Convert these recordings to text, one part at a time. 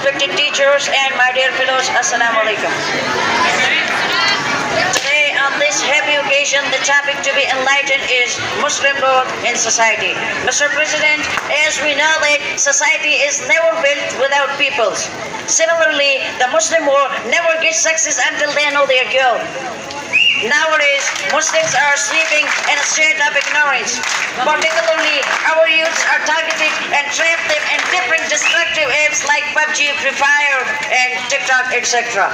respected teachers, and my dear fellows, Assalamu alaikum. Today, on this happy occasion, the topic to be enlightened is Muslim role in society. Mr. President, as we know that society is never built without peoples. Similarly, the Muslim world never gets success until they know their goal. Nowadays, Muslims are sleeping in a state of ignorance. Particularly, our youths are targeted and trapped them in different destructive apps like PUBG, Free Fire, and TikTok, etc.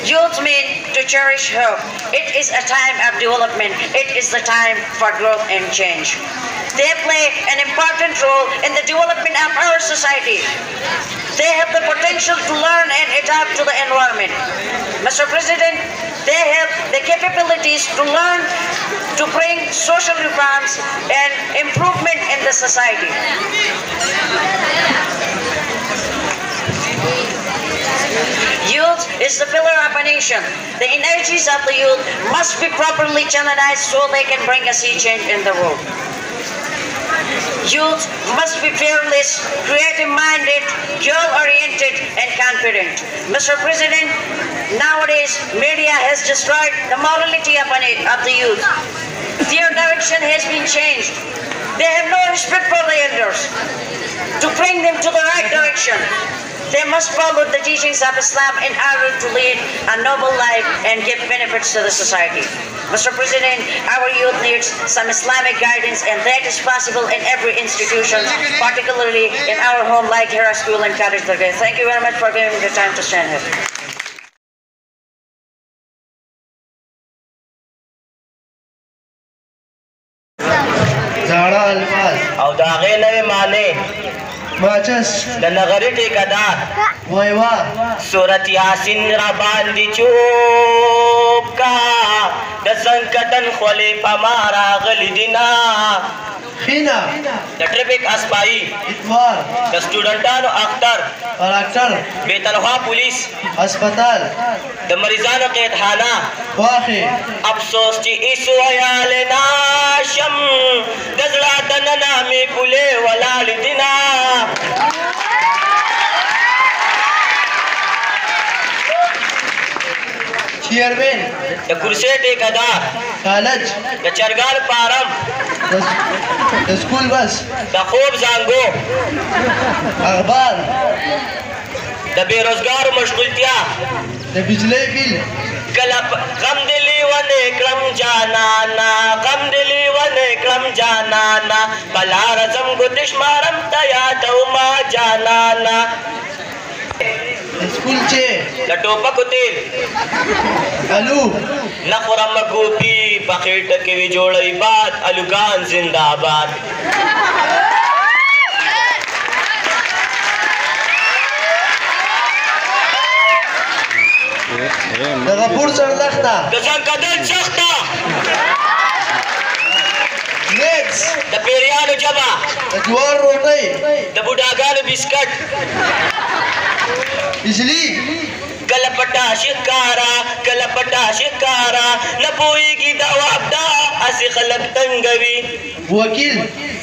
Youth mean to cherish hope. It is a time of development. It is the time for growth and change. They play an important role in the development of our society. They have the potential to learn and adapt to the environment. Mr. President, they have the capabilities to learn, to bring social reforms and improvement in the society. Youth is the pillar of a nation. The energies of the youth must be properly channelized so they can bring a sea change in the world. Youth must be fearless, creative-minded, goal-oriented, and confident. Mr. President, nowadays media has destroyed the morality of the youth. Their direction has been changed. They have no respect for the elders. To bring them to the right direction, they must follow the teachings of Islam in order to lead a noble life and give benefits to the society. Mr. President, our youth needs some Islamic guidance, and that is possible in every institution, particularly in our home like Hera School and College Dargah. Thank you very much for giving me the time to stand here. زاړه الفاظ او د هغې نوې معنی ماچس د نغري ټیکهدار وایوا صورت یاسین را باندې چوب کا د سنکتن خولې په ما راغلي دي نه خینا د ټریفک اسپایي اتوار د سټوډنټانو اختر ډاکټر بې تنخوا پولیس هسپتال د مریضانو قیدخانه واخې افسوس چې ایس ویالی ناشم د زړه دننه مې پولې ولاړې دي نه چیرمین د کرسۍ ټیکهدار کالج د چرګان فارم د سکول بس د خوب زانګو اخبار د بېروزګارو مشغولتیا د بجلی بیل کله غم دې لیونی کړم جانانا غم دې لیونی کړم جانانا په لاره ځم ګوتې شمارم ته یادومه جانانا سکول چې د ټوپکو تیل الو نه خورم ګوپي په خېټه کې وي جوړوي باد الوګان زنده‌باد د غفور سرلخته د ځنکدن سخته نیټس د پیریانو جبه د جوار روټۍ د بوډاګانو بسکټ بجلی کله پټا شکارا کله پټا شکارا نه پوهېږي دا واپدا هسې خلک تنګوي وکیل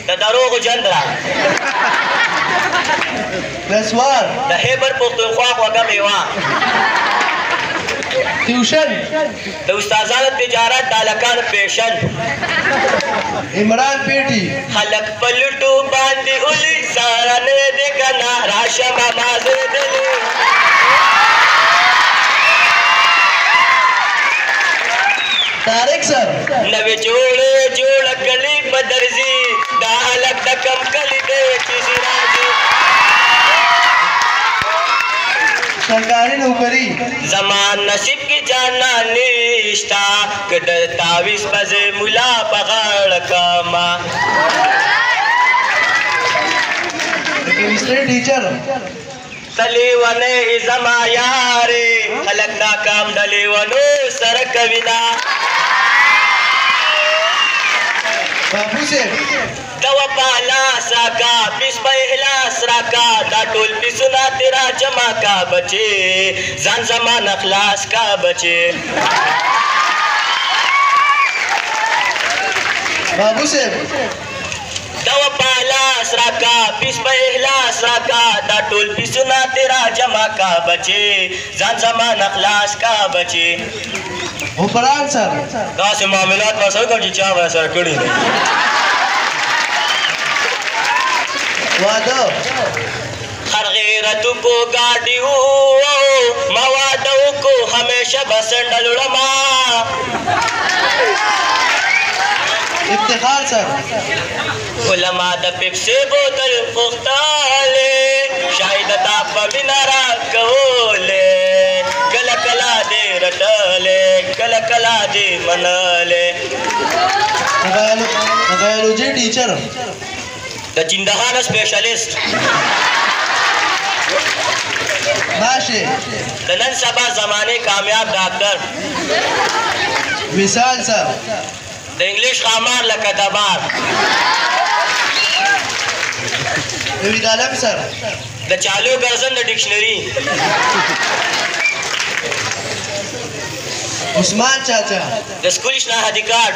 د دروغو جندره نسوار د خیبر پښتونخوا خوږه میوه ټیوشن د استادانو تجارت د هلکانو پیشن عمران پیټي خلک په لوټو باندې اولي سارنې دې که نه راشه ماما زېدلې طارق سر نوې جوړه کلي په درځي دا هلک د کم کلي دی چې راځي سرکاري نوکري زمان نصیب کی جانا نشتا که د تاویز پز ملا په غاړه کما کیمستري ټیچر تلیونه زما یارې خلک ناکام د لیونو سره کوي نه بابو صاحب دوا په لاس راکا پیس په احلاس راکا دا ټول پیسونه تیرا جمع کا بچې ځان زمان اخلاص کا بچې بابو صاحب دوا پالاس راکا پیس په احلاس راکا دا ټول پیسونه تیرا جمع کا بچے ځان زمان اخلاص کا بچے عمران سر داسې معاملات ما سره کوم چې چا ورسره کړي دي واده हर गैरत को गाड़ी हो मवादों को हमेशा बसंडल उड़मा इफ्तिखार सर उलमा द पिप्से बोतल पुख्ताले शायद ताप बिनारा कोले कला कला दे रटले कला कला दे मनले बायोलॉजी टीचर द जिंदहान स्पेशलिस्ट माशे नन सबा जमाने कामयाब डॉक्टर विशाल सर द इंग्लिश खामार लकदबार डेविड आलम सर द चालू गर्जन द डिक्शनरी उस्मान चाचा द स्कूल शनाहती कार्ड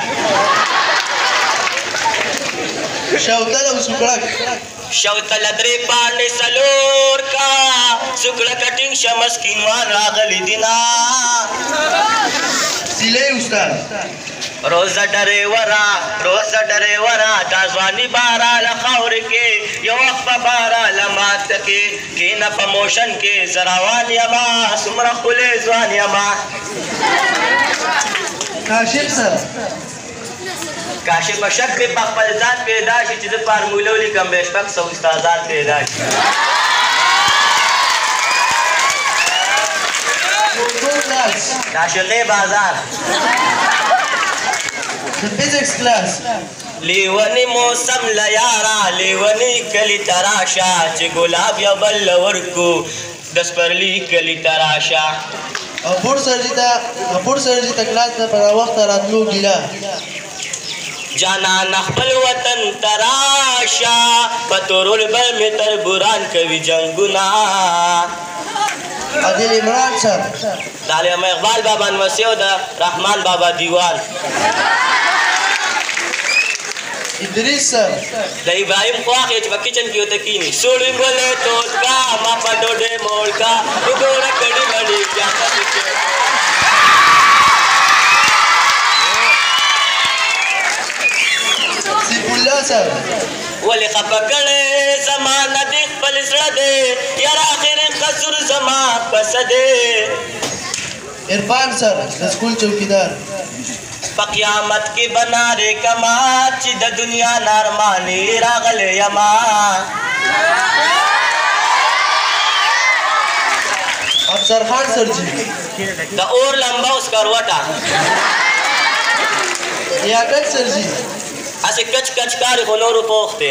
शौकत उसुकड़क शौतल द्रे पांडे सलोर का सुकड़ा कटिंग शमस किनवान रागली दिना सिले उस्ताद रोजा डरे वरा ताजवानी बारा लखौर के यो वक्त बारा लमात के न प्रमोशन के जरावान यमा सुमरा खुले जवान यमा काशिफ सर काशिफ शक पे पखपल जात पैदा शी चीज फार्मूला लिखम बेशक सब उस्तादात पैदा दाशले बाजार फिजिक्स क्लास लेवनी मौसम लयारा लेवनी कली तराशा चे गुलाब या बल्लवर को दस परली कली तराशा अपुर सरजीता क्लास ना पर वक्त रातलो गिला जाना नखबल वतन तराशा पतोरुल बल में तरबुरान कवि जंगुना आदिल इमरान सर दाले में इकबाल बाबा नवसियोदा रहमान बाबा दीवान इदरीस सर द इब्राहिम ख्वाख एच किचन की होते कीनी सोड़ी बोले तो का मा पडोडे मोल का उगोरा कड़ी बड़ी क्या सिपुल्ला सर वली खपकड़े जमाना दिख पलसड़ा दे यार आखिर कसूर जमा पसदे इरफान सर स्कूल चौकीदार पकियामत की बना रे कमाच द दुनिया नारमानी रागले यमा अफसर खान सर जी द और लंबा उसका रोटा याकत सर जी ऐसे कच कच कार होनोर पोखते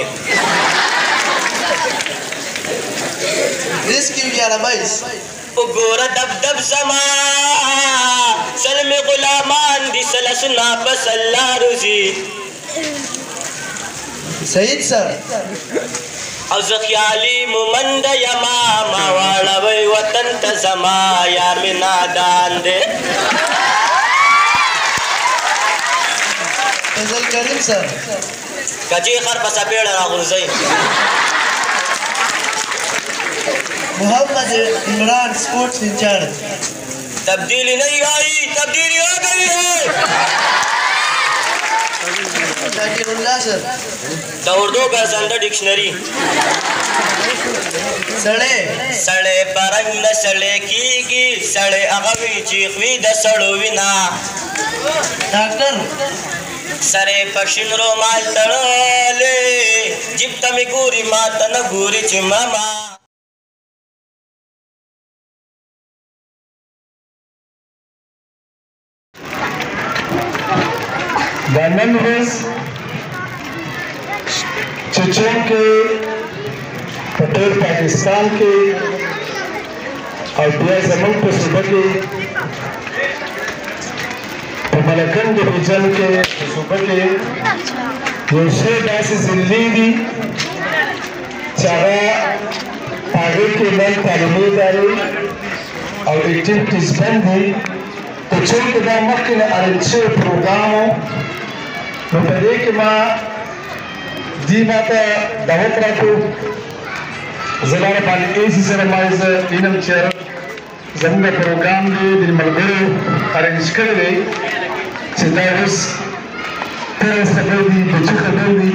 रिस्क्यू ग्यारह बाईस उगोरा दब दब समा सलम गुलामान दी सलसना बसल्ला रुजी सईद सर अज़ख्याली मुमंद यमा मावाला वे वतन तज़मा यार में नादान दे फजल करीम सर कजी खर पसा पेड़ रागुरज़ई मोहम्मद इमरान स्पोर्ट्स इंचार्ज तब्दीली नहीं आई तब्दीली आ गई है शाकिरुल्लाह सर द उर्दू का संदर डिक्शनरी सड़े सड़े परंग न सड़े कीगी सड़े अगवी चीखवी द सड़ोविना डॉक्टर सरे पशिन रोमाल तड़ले जिब तमी गुरी माता न गुरी चिमामा The memories चेचन के पटेल पाकिस्तान के और दिया जमन पे सुबह के मलकन डिवीजन के सुबह के योशे दासी जिंदगी चारा आगे के नल तालीमी इदारे और एक्टिविटीज बंदी तो चल के दाम मक्के ने अरंचे प्रोग्रामों मुतरे के माँ जी माता दावत राखो ज़लाल पाली ऐसी सरमाइज़ इनम चेयर ज़रूर प्रोग्राम दे दिन मलबेरो अरेंज कर दे चिंताउस तेरे सफर दी बच्चे खबर दी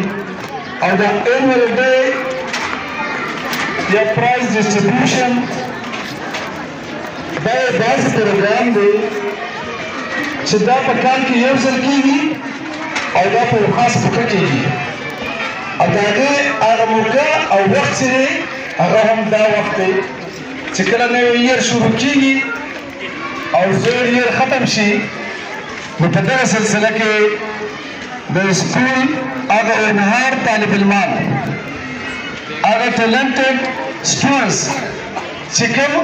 और द annual day या प्राइज डिस्ट्रीब्यूशन बाज़ प्रोग्राम दे चिंता पकान की योजना की और द पर खास पकड़ की अदागे आगमुका और वक्त से अगम दा वक्त चिकला ने ईयर शुरू की और जोर ईयर ख़त्म शी मुतदर सिलसिला के द स्कूल आगा नहार तालिब इल्मान आगा टैलेंटेड स्टूडेंट्स चिकम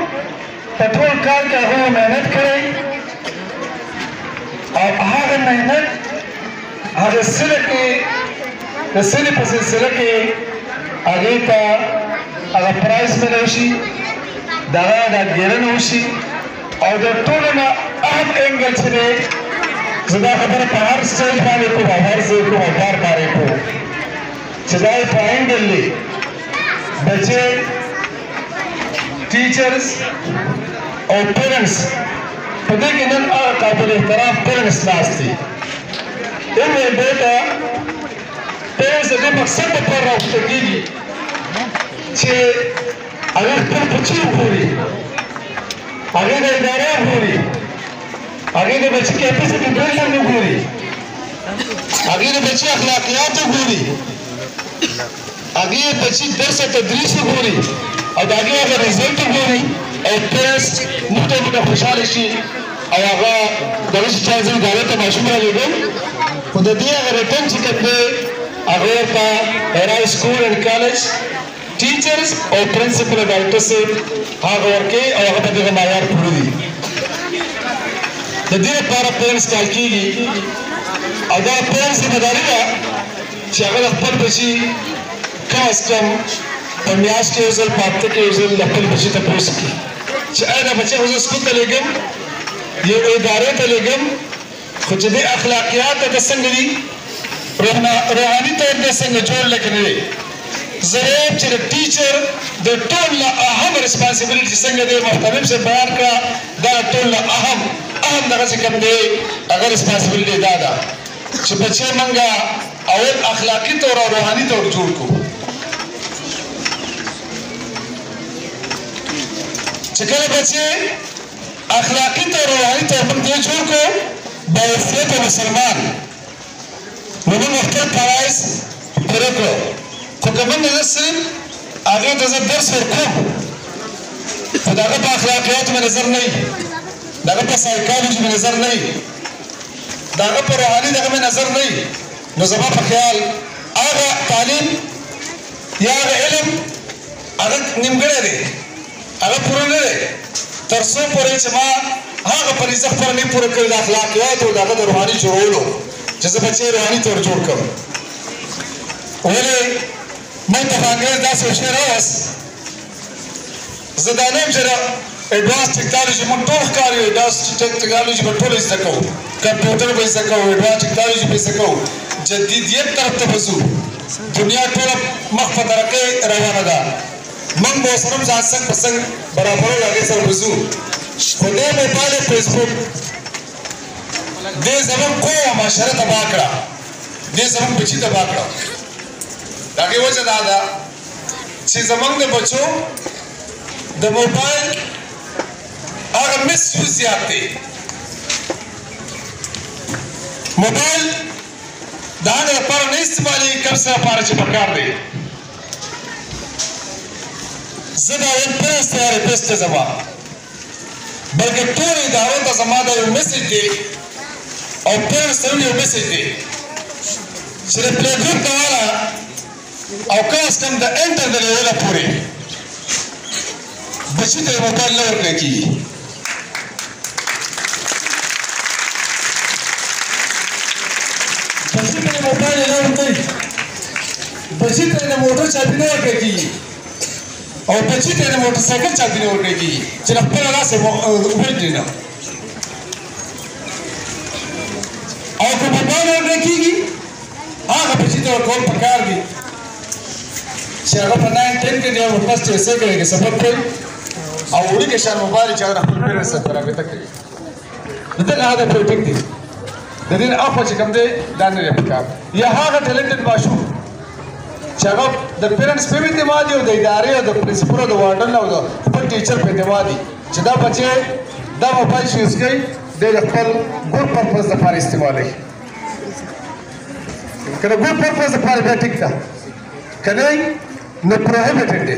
पेट्रोल कार का हो मेहनत करें और आगा मेहनत आगे सिले के नस्ली पर सिलसिला के आगे का अगर प्राइस में नौशी दागा गिरन नौशी और जब टूर्ना अहम एंगल से ज़्यादा खबर पहाड़ स्टेज पाने को बाहर से को बाहर पाने को ज़्यादा पाएंगे ले बच्चे टीचर्स और पेरेंट्स पता कि नन काबिल एहतराम पेरेंट्स नास्ती इनमें बेटा पेरेंट्स ने मकसद पर रखते की चे अगर तुम बच्ची पूरी आगे का इदारा पूरी आगे के बच्चे कैपेसिटी बिल्डिंग में पूरी आगे के बच्चे अखलाकियात पूरी आगे बच्ची दर्स तदरीस पूरी और आगे अगर रिजल्ट पूरी और पेरेंट्स मुझे खुशहाल शी और अगर दर्श चाहे गाले तो माशूरा लेगो खुद दिया अगर रिटर्न चिकन अगर का era school and college teachers और प्रिंसिपल डायरेक्टर से हाँ गौर के और अगर बदले मायार पूरी जदीर पारा पेरेंट्स कॉल की अगर पेरेंट्स से बताएगा चाहे अगर बच्ची कम से कम पन्यास के उजल पाते के उजल लपल बच्ची तक हो सकी चाहे ना बच्चे उजल स्कूल तलेगम ये इदारे तलेगम खुद जदे अखलाकियात तसंगरी रोहानी तौर पे संग जोड़ लेकिन ज़रूर चले टीचर द टोल अहम रिस्पांसिबिलिटी संग दे मुख्तलिफ से बयान का द टोल अहम दगा से कम दे अगर रिस्पांसिबिलिटी दादा जो बच्चे मंगा और अखलाकी तौर और रोहानी तौर जोड़ को चकले बच्चे अखलाकी तौर और रोहानी तौर पर दे जोड़ को बायसियत मुसलमान नमन मुख्तलिफ फराइज पूरे को तो कमन नजर सिर्फ आगे नजर दर्स और कम खुदागा पर अखलाकियात में नजर नहीं दागा पर साइकोलॉजी में नजर नहीं दागा पर रूहानी दागा में नजर नहीं नज़मा पर ख्याल आगा तालीम या आगा इल्म आगा निमगड़े दे आगा पुराने दे तरसों पर इचमा आगा पर इज़्ज़त पर नहीं पूरे कर अखलाकियात और दागा तो रूहानी जोड़ो जैसे बच्चे रूहानी तौर जोड़ कर ओले मैं तफांगेज दास उशेरास ज़दानेम जरा एडवांस टेक्नोलॉजी मुट्टोल कारी एडवांस टेक्नोलॉजी मुट्टोल इस तको कंप्यूटर पे सको एडवांस टेक्नोलॉजी पे सको जदीदियत तरफ तबज़ू दुनिया टोला मख्फत रखे रवाना दा मंग बोसरम जासक पसंग बराबर लगे सर बज़ू खुदे मोबाइल फेसबुक दे ज़मान को माशरा तबाकड़ा दे ज़मान बिची तबाकड़ा ताकि वो जदादा ची ज़मान दे बच्चों द मोबाइल अगर मिसयूज़ याते मोबाइल दाने पर नहीं इस्तेमाली कब से पार चिपकार दे ज़दा ये पेस्ट यार पेस्ट ज़मा बल्कि टूरी दारों ता ज़मा दा ये मैसेज दे और पेरेंट्स ने ये मैसेज दे सिर्फ प्ले ग्रुप का वाला और काश come the enter the level पूरे बच्चे तेरे मोबाइल लौटने की बच्चे तेरे मोबाइल लौटने बच्चे तेरे मोटर चाबी लौटने की और बच्चे तेरे मोटरसाइकिल चाबी लौटने की सिर्फ पहला से उम्मीद देना और को मोबाइल लौटने की हाँ बच्चे तेरे कौन पकार दी شغل بناء تين كده وفاست يسكر كسبب كل أو ولي كشان مبارك شغل أقول بيرس ترى بتكلم ده هذا بروتين دي ده دين أفضل شيء كم ده دان ريبكار يا هذا talented باشو شغل ده parents पे भी दिमागी होते इदारे और ده principal और ده warden और ده पर teacher पे दिमागी चदा बच्चे ده मोबाइल यूज़ कई दे रखल good purpose द फार इस्तेमाल है कने good purpose द फार बैठिक था कने न prohibited है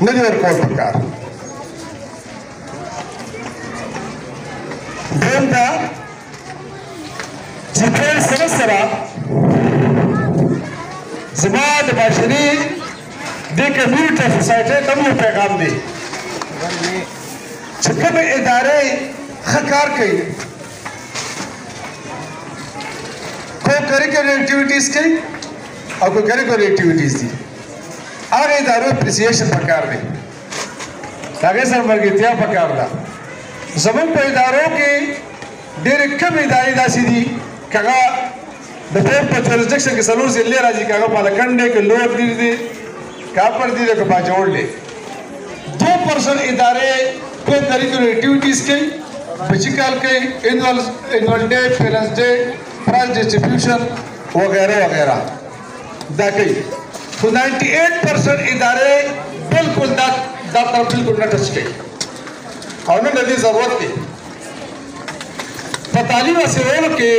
न जो कोड प्रकार देंदा जिब्रेल सरसरा ज़माद बाशरी दे कम्युनिटी सोसाइटी तब ये पैगाम दे चक्कर में इदारे खकार कई को करिकुलर एक्टिविटीज़ कई और को करिकुलर एक्टिविटीज़ दी आगे इदारों अप्रिसिएशन पकार दे ताकि सर मर्गितिया पकार दा ज़मीन पर इदारों के डेरे कम इदारी दासी दी कगा दफे पर जुरिस्डिक्शन के सलूर से ले राजी कगा पालकंडे के लोग दी दी कापर दी के बाजोड़ ले 2% इदारे को करिकुलर एक्टिविटीज़ के फिजिकल के annual day parents day prize distribution वगैरह वगैरह दाखिल तो 98% इदारे बिल्कुल दातर बिल्कुल न टच के और न नदी ज़रूरत थी पतालीवा से रोल के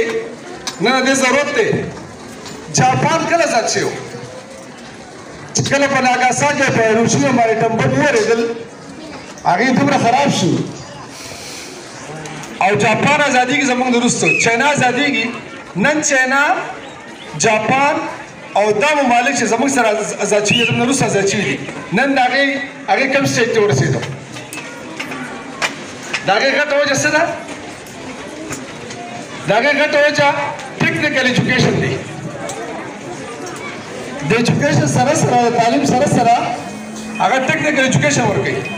न नदी ज़रूरत थे जापान कल अच्छे हो कल पनागा साजे पे रूसी हमारे टंबल हुए रेगल आगे तुमरा खराब शु और जापान आज़ादी की ज़माने दुरुस्त हो चाइना आज़ादी की नन चाइना जापान और दाम मालिक से ज़माने सर आज़ादी ज़माने दुरुस्त आज़ादी नन आगे कम स्टेट तोड़ से तो दागे का तो जैसे ना दागे का तो जा टेक्निकल एजुकेशन दी द एजुकेशन सरसरा तालीम सरसरा अगर टेक्निकल एजुकेशन वर्क गई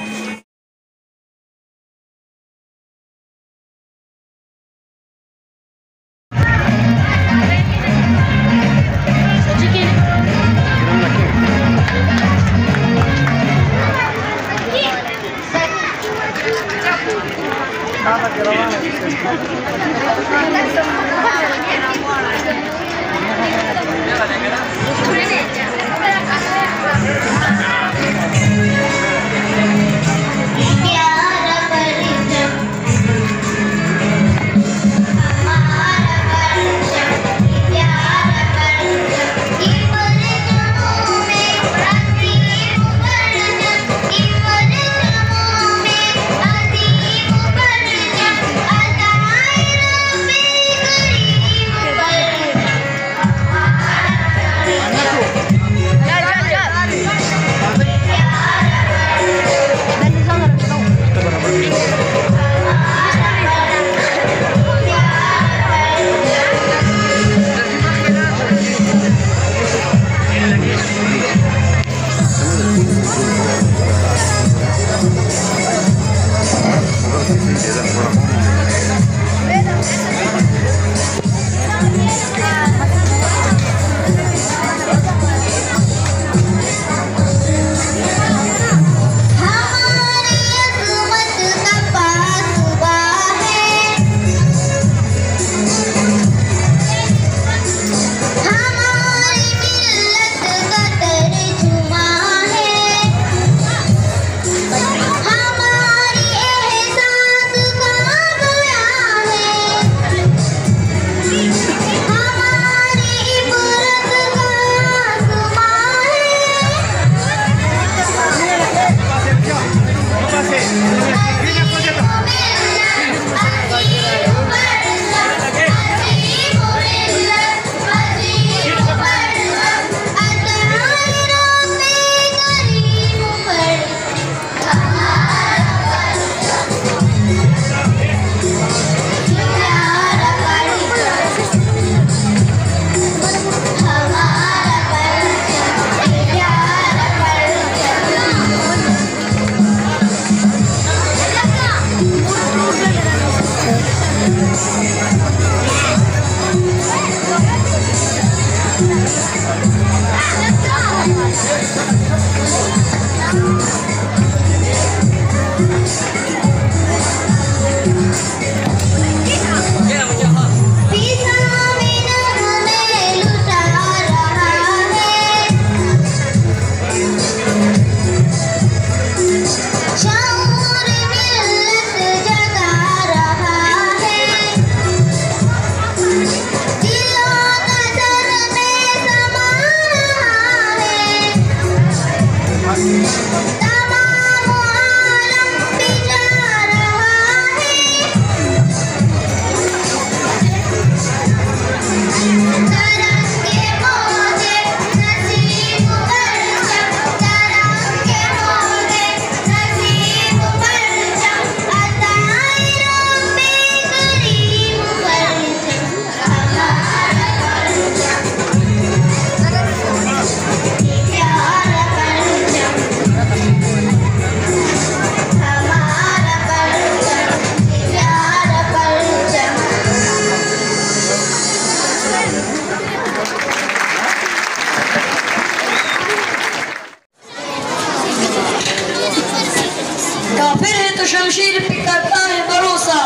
काफिर है तो शमशीर पे करता है भरोसा,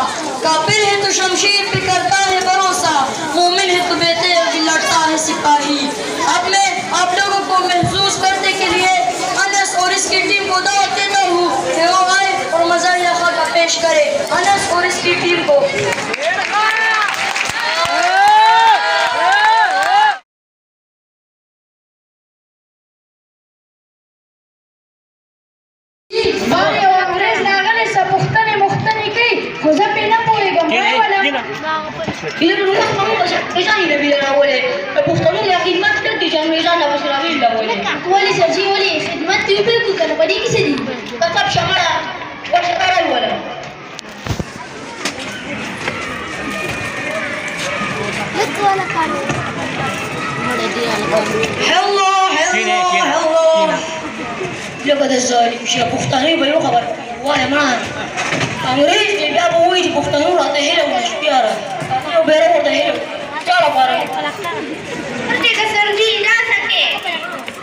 काफिर है तो शमशीर पे करता है भरोसा, मोमिन है तो बेटे अभी लड़ता है सिपाही। अब मैं आप लोगों को महसूस करने के लिए अनस और इसकी टीम को दावत देता हूँ कि वो आए और मज़ाहिया खाका पेश करे। अनस और इसकी टीम को لقد الظالم شيء بختاني بيو خبر وانا معنا انګريز دې بیا به وایي چې پښتنو راته هیله ونشپیاره یو بیره ورته هیله چاره پاره ورته که سردي نه سکے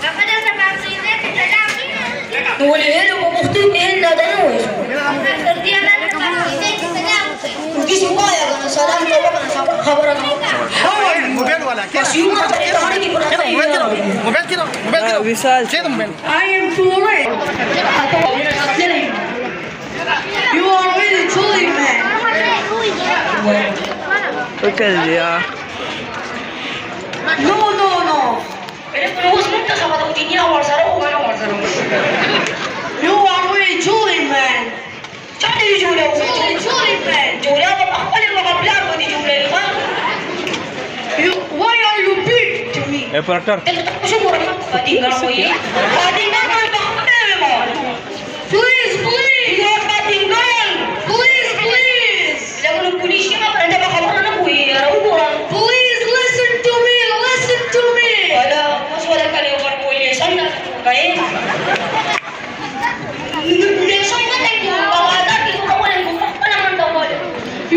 خبره سبب دې ته سلام نو ولې هیله په پښتو کې هیله نه وایي سردي نه سبب دې ته سلام کسی وایا کنه سلام ته وکړه خبره موبایل والا بس یو نه ته باندې کې موبایل کړه موبایل وصال چې موبایل I am too late. You are really too late, man. وکړ یا No. You are really too late, man. چاته دی جوړه وې too late, man. جوړه په خپل مقابله باندې جوړه Why are you big to me? اپرټر څه ګورم پاتینګا وې پاتینګا په خپل ما Please you are پاتینګا please لکه پولیس ما باندې خبره نه کوي یار وګورم Please listen to me ولا اوس ولا کله ورکوې څنګه کوي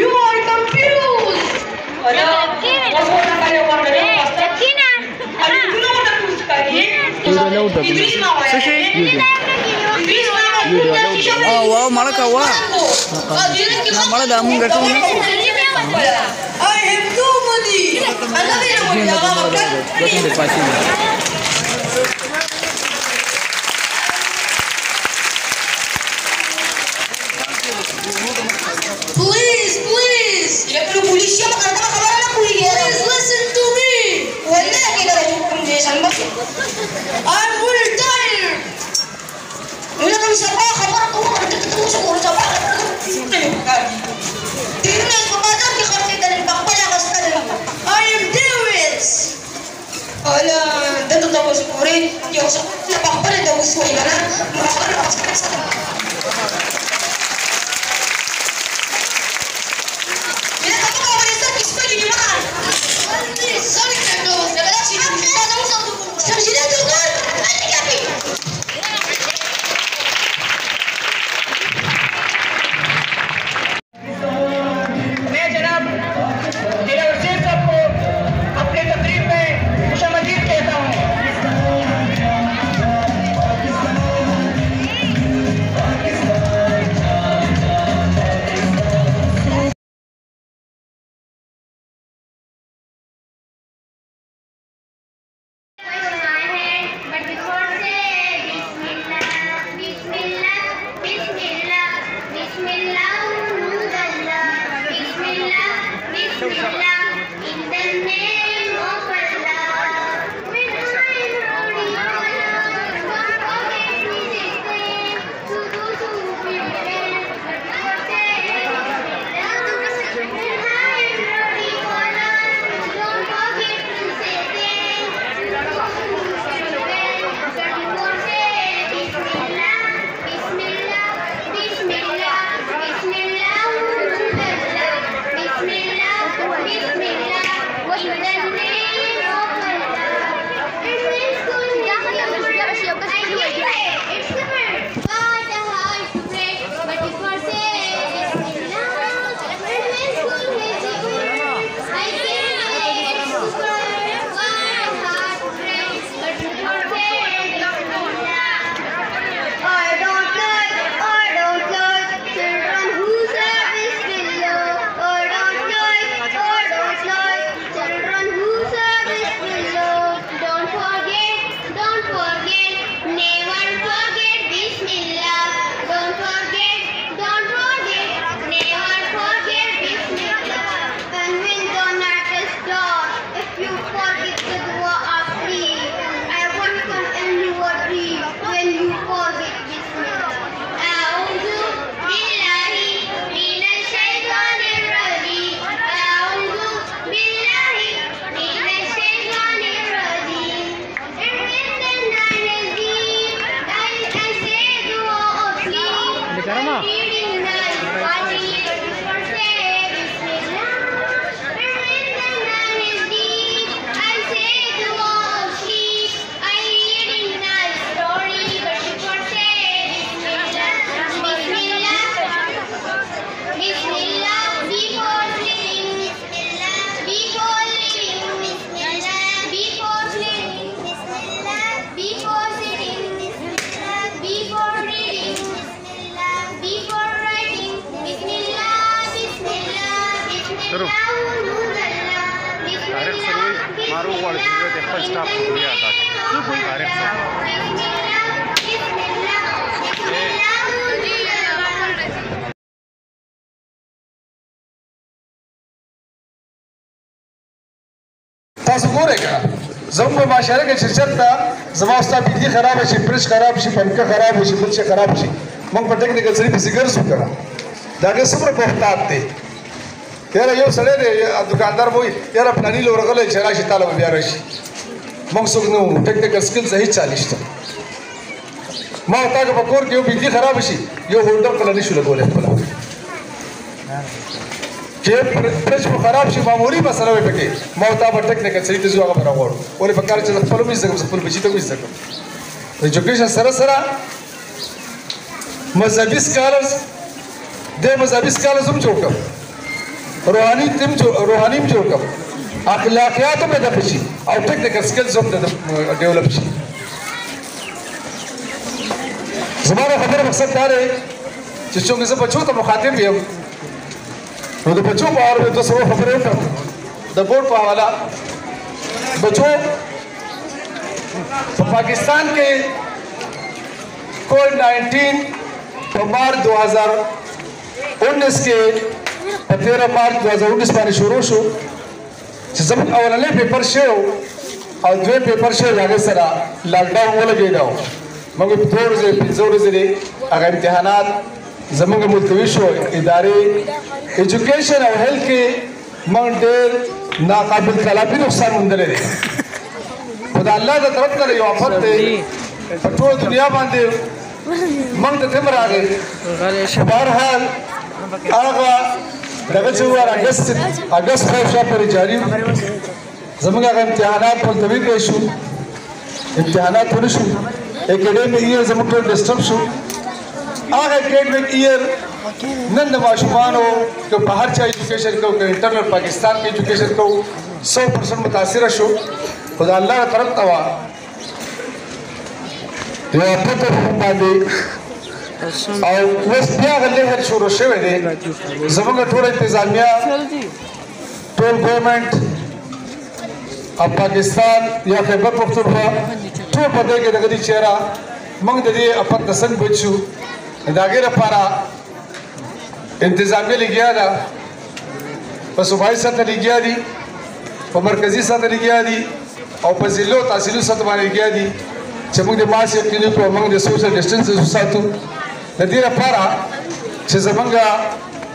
You are confused. واو مړه وا مړه د مونږ ټول I have no money. Please. Please listen to me. I'm really tired. I am David. سروف تاریخ سروي مارو غواړي چې د خپل سټاف شکریہ ادا کړي تاریخ تاسو ګورئ که زموږ په معاشره کې چې چېرته زما ستا بجلي خراب شي فرج خراب شي پنکه خراب شي بل شي خراب شي موږ په ټکنیکل سړي پسې ګرځو که نه د هغې څومره محتاط دی یاره یو سړی دی دوکاندار به وایي یاره پلاني لور غلی چې راشي تاله به بیا راشي موږ څوک نه وو ټکنیکل سکلز هېڅ چا نشته ما او تا که په کور کې یو بجلي خراب شي یو هولډر کله نه شو لګولی خپله چې فرج مو خراب شي معمولي مسله وي پکې ما او تا به ټکنیکل سړي ته ځو هغه به راغواړو ولې پکار چې زه خپل هم زده کړم زه خپل بچي ته هم زده کړم د ایجوکیشن سره سره مذهبي سکالرز د مذهبي سکالرز هم جوړ کړم روحاني هم جوړ کړم اخلاقیات هم ډېر شي او ټکنیکل سکلز هم ډیولپ شي زما د خبرې مقصد دا دی چې چونکې زه بچو ته مخاطب یم نو د بچو په اړه دوه څو خبرې وکړم د بورډ په حواله بچو په پاکستان کې کووډ-19 په مارچ 2019 کې په 13 مارچ 2019 باندې شروع شو چې زموږ اولنی پیپر شوی او دویم پیپر شوی د هغې سره لاکډاون ولګېده موږ په 2 ورځې 5 ورځې هغه امتحانات زموږ ملتوي شو ادارې ایجوکیشن او هیلث کې موږ ډېر ناقابل تلافي نقصان موندلی دی خو د الله د طرف نه یو آفت دی په ټوله دنیا باندې موږ ته تم راغی بهرحال هغه دغه چې وویل اګست شا پورې جاري زموږ هغه امتحانات ملتوي کړی شو امتحانات ونه شو اکیډمیک ایئر زموږ ټول ډسټرب شو هغه اکیډمیک ایئر نن د ماشومانو که په هر چا ایجوکیشن کوو که انټرنل پاکستان کې ایجوکیشن کوو 100% متاثره شو خو د الله طرف ته وه یوه پته باندې او اوس بیا هغه لهر شروع شوی دی زموږ ټوله انتظامیه ټول ګورمنټ او پاکستان یا خیبر پښتونخوا ټول په دې کې دغه دي چې یاره موږ د دې افت نه څنګه بچ شو د هغې لپاره انتظامیه لګیا ده په صوبایي سطح لګیا دي په مرکزي سطح لګیا دي او په ضلعو تحصیلي سطح باندې لګیا دي چې موږ د ماسک یقیني کړو موږ د سوشل ډسټنس وساتو د دې لپاره چې زموږ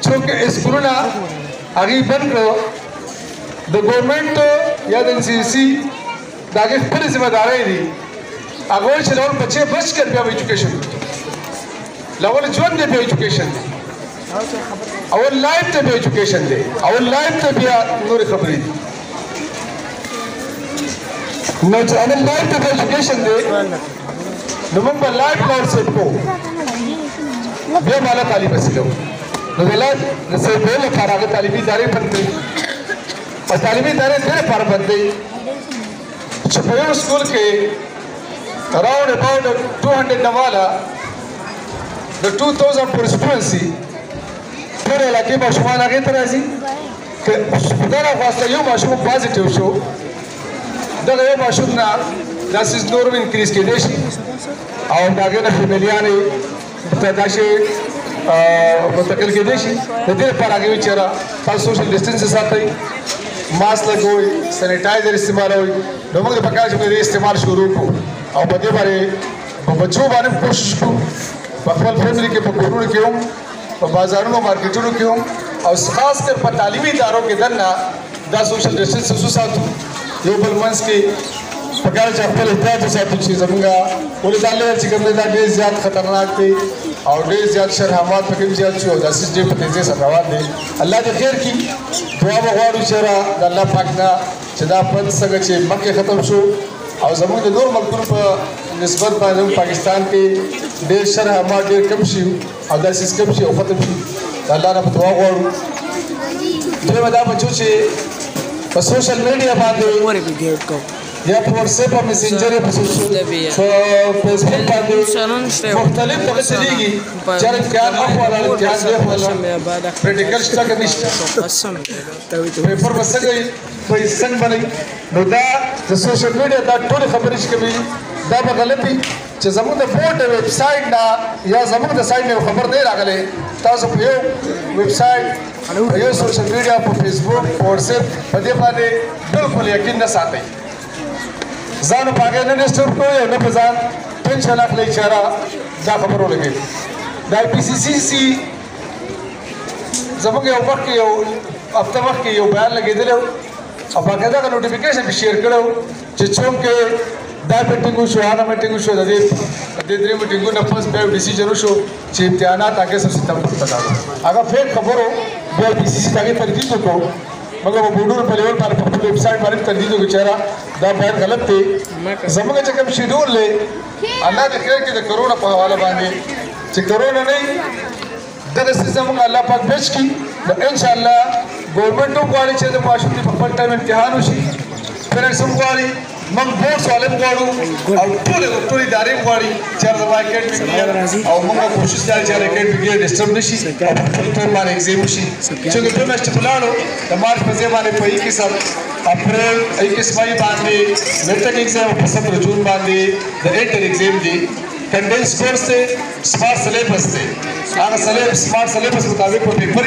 څوک اسکولونه هغې بند کړو د ګورمنټ یا د NCC د هغې خپلې ذمه دارۍ دي هغه وایي چې لول بچې بچ کړ بیا به ایجوکیشن لول ژوند دی بیا ایجوکیشن دی اول لایف ته بیا ایجوکیشن دی اول لایف ته بیا نورې خبرې دي نو چې اول لایف ته بیا ایجوکیشن دی نو موږ به لایف لور سیټ کوو بیا بالا تعلیم حاصل کوو نو د لایف د سیټ کولو لپاره هغه تعلیمي ادارې بند کړي او تعلیمي ادارې دې لپاره بند کړي چې په یو سکول کې around about 200 نواله د 2000 constituency ټول علاقې ماشومان هغې ته راځي که خدای راخواسته یو ماشوم پازیټیو شو دغه یو ماشوم نه دا سیز نور هم انکریز کېدی شي او د هغې نه فیمیلیانې ته داسې منتقل کېدی شي د دې لپاره هغې وایي چې یاره تاسو سوشل ډسټنس ساتئ ماسک لګوئ سینیټایزر استعمالوئ نو موږ د پکار چې موږ د استعمال شروع کړو او په دې باندې په بچو باندې کوشش کړو په خپل فیملي کې په کورونو کې هم په بازارونو مارکیټونو کې هم او خاص کر په تعلیمي ادارو کې دننه دا سوشل ډسټنس وساتو یو بل منځ کې پکار چې خپل احتیاط وساتو چې زموږ ولې دا لهر چې کوم دی دا ډېر زیات خطرناک دی او ډېر زیات شرحامات پکې هم زیات شو او دا سیس ډېر په تیزۍ سره روان دی الله دې خیر کړي دعا به غواړو چې یاره د الله پاک نه چې دا پد څنګه چې مخکې ختم شو او زموږ د نور ملکونو په نسبت باندې هم پاکستان کې ډېر شرحامات ډېر کم شي او دا سیس کم شي او ختم شي د الله نه په دعا غواړو دویمه دا بچو چې په سوشل میډیا باندې या WhatsApp او Messenger په Facebook باندې مختلف طريقې چلیږي چې امتحان اخواله امتحان دی خواله پریکټیکل شته کې نشته پیپر وسګي په څنګه باندې نو دا د سوشل میډیا دا ټول خبرې چې کوي دا به غلطي چې زموږ د بورډ ویب سټ نه یا زموږ د سایت نه خبر نه راغله تاسو په یو ویب سټ یو سوشل میډیا په فیسبوک WhatsApp په دې باندې بالکل یقین نه ساتئ ځان په هغه نه نشټور کوی نه په ځان ټینشن اخلي چې را دا خبرو لګي دا PCCC زموږ یو وخت یو هفته وخت یو بیان لګیدل او هغه دا نوټیفیکیشن به شیر کړو چې څومره دا میټینګ شو هغه میټینګ شو د دې درې میټینګونو نه پس به ډیسیژن شو چې امتحانات هغه سب ستاسو ته راغلي هغه فیک خبرو به PCCC ته ترجیح وکړو مګر په بورډ په لیول باندې په ویب سټ باندې ترجیح وکړو چې دا بیان غلط دی زموږ چې کوم شیډول لې الله دې خیر کې د کرونا په حواله باندې چې کرونا نه دغه سیستم الله پاک بچ کی نو ان شاء الله ګورنمنت غواړي چې د ماشومې په خپل ټایم امتحان وشي پیرنټس هم غواړي موږ بورډ سوالم غواړو او ټول ادارې غواړي چې د اکیډمیک او موږ کوشش کوو چې اکیډمیک ډسټرب نشي او ټول باندې ایگزام وشي چې په میاشت په لاړو د مارچ په ځای باندې په 21 اپریل 21 مئی باندې میټرک ایگزام په 17 جون باندې د انټر ایگزام دی کنډنس کورس ته سمارټ سلیبس ته هغه سمارټ سلیبس مطابق په پیپر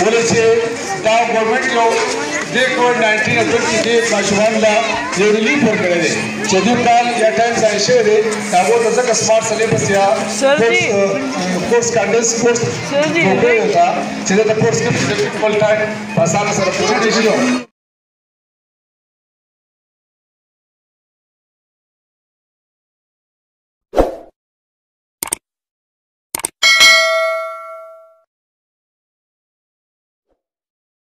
ولې چې دا ګورنمنت یو د کووډ-19 او 20 کې ماشومان لا یو ریلیف ورکړی دی چې دوی کال یا ټایم ځای شوی دی هغه د ځکه سمارټ سلیبس یا کورس کنډنس کورس وګورئ چې دا کورس کې خپل ټایم په اسانه سره پوره شي